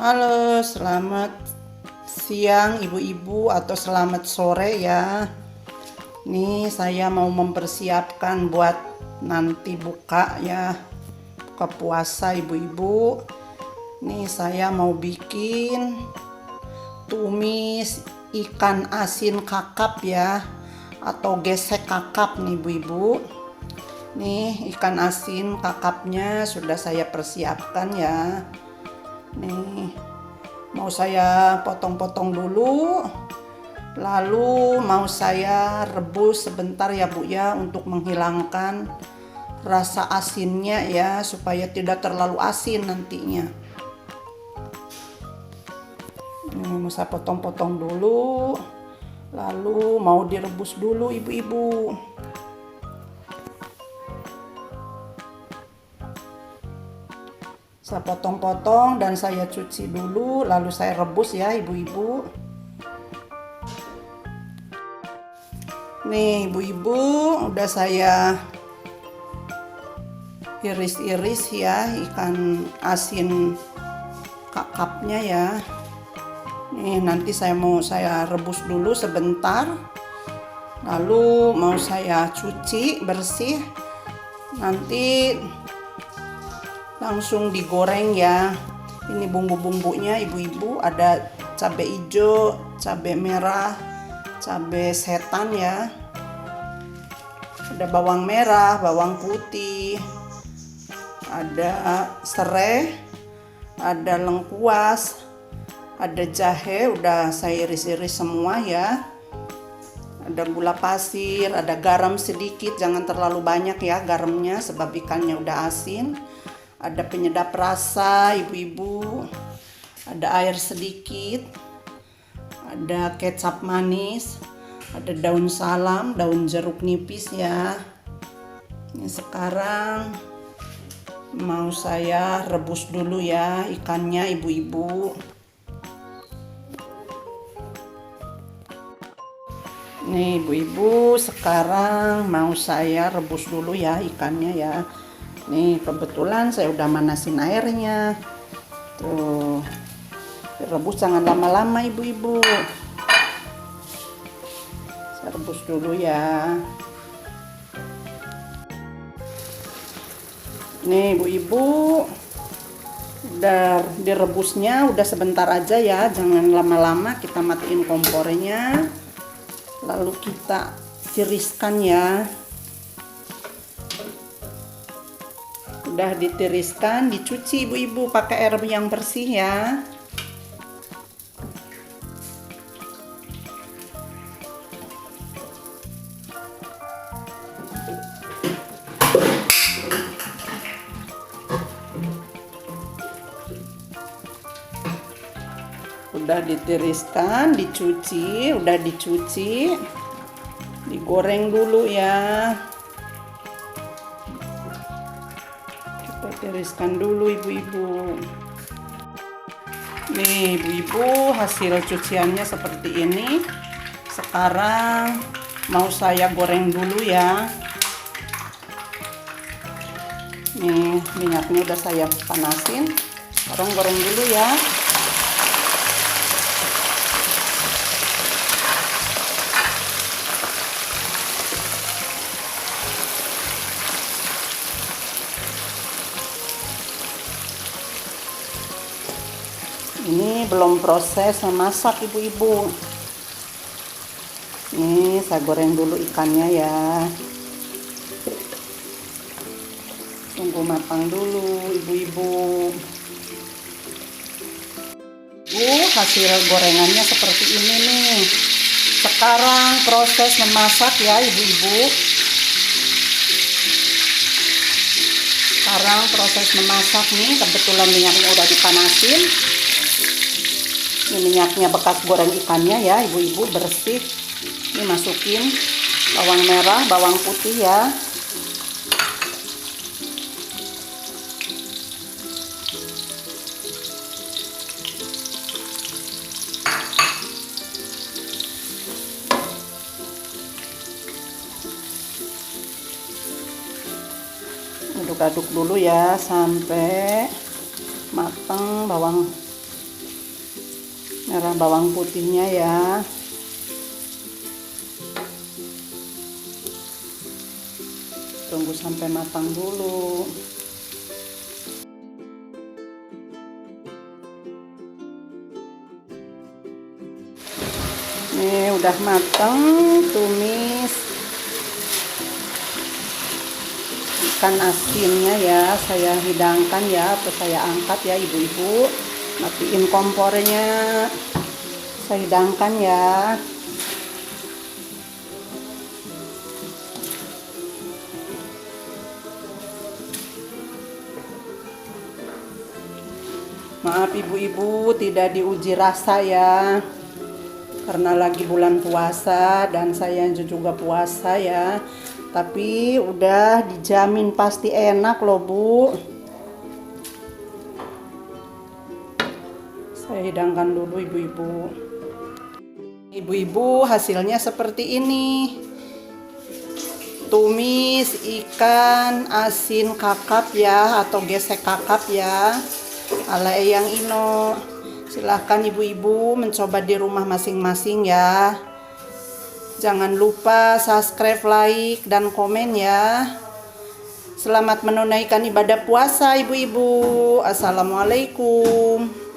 Halo, selamat siang ibu-ibu atau selamat sore ya. Nih saya mau mempersiapkan buat nanti buka ya, buka puasa ibu-ibu. Nih saya mau bikin tumis ikan asin kakap ya, atau gesek kakap nih ibu-ibu. Nih ikan asin kakapnya sudah saya persiapkan ya. Nih mau saya potong-potong dulu, lalu mau saya rebus sebentar ya Bu ya, untuk menghilangkan rasa asinnya ya, supaya tidak terlalu asin nantinya. Nih mau saya potong-potong dulu, lalu mau direbus dulu ibu-ibu. Saya potong-potong dan saya cuci dulu, lalu saya rebus ya ibu-ibu. Nih ibu-ibu, udah saya iris-iris ya ikan asin kakapnya ya. Nih nanti saya rebus dulu sebentar, lalu mau saya cuci bersih, nanti langsung digoreng ya. Ini bumbu-bumbunya ibu-ibu, ada cabai hijau, cabai merah, cabai setan ya, ada bawang merah, bawang putih, ada serai, ada lengkuas, ada jahe udah saya iris-iris semua ya, ada gula pasir, ada garam sedikit, jangan terlalu banyak ya garamnya sebab ikannya udah asin. Ada penyedap rasa ibu-ibu, ada air sedikit, ada kecap manis, ada daun salam, daun jeruk nipis ya. Ini sekarang mau saya rebus dulu ya ikannya ibu-ibu. Nih ibu-ibu, sekarang mau saya rebus dulu ya ikannya ya. Nih kebetulan saya udah manasin airnya. Tuh, rebus jangan lama-lama ibu-ibu. Saya rebus dulu ya. Nih ibu-ibu, udah direbusnya udah sebentar aja ya, jangan lama-lama. Kita matiin kompornya, lalu kita tiriskan ya. Udah ditiriskan, dicuci ibu-ibu pakai air yang bersih ya. Udah ditiriskan, dicuci, udah dicuci, digoreng dulu ya. Tiriskan dulu ibu-ibu. Nih ibu-ibu, hasil cuciannya seperti ini. Sekarang mau saya goreng dulu ya. Nih minyaknya udah saya panasin, sekarang goreng dulu ya. Ini belum proses memasak ibu-ibu. Nih saya goreng dulu ikannya ya. Tunggu matang dulu ibu-ibu. Hasil gorengannya seperti ini nih. Sekarang proses memasak ya ibu-ibu. Sekarang proses memasak nih, kebetulan minyaknya udah dipanasin. Ini minyaknya bekas goreng ikannya ya ibu-ibu, bersih. Ini masukin bawang merah, bawang putih ya. Aduk-aduk dulu ya sampai matang bawang merah bawang putihnya ya. Tunggu sampai matang dulu. Nih udah matang, tumis ikan asinnya ya, saya hidangkan ya, atau saya angkat ya ibu-ibu. Matiin kompornya, saya hidangkan ya. Maaf ibu-ibu tidak diuji rasa ya, karena lagi bulan puasa dan saya juga puasa ya. Tapi udah dijamin pasti enak loh Bu. Saya hidangkan dulu ibu-ibu. Ibu-ibu, hasilnya seperti ini. Tumis ikan asin kakap ya, atau gesek kakap ya, ala Eyang Ino. Silahkan ibu-ibu mencoba di rumah masing-masing ya. Jangan lupa subscribe, like, dan komen ya. Selamat menunaikan ibadah puasa ibu-ibu. Assalamualaikum.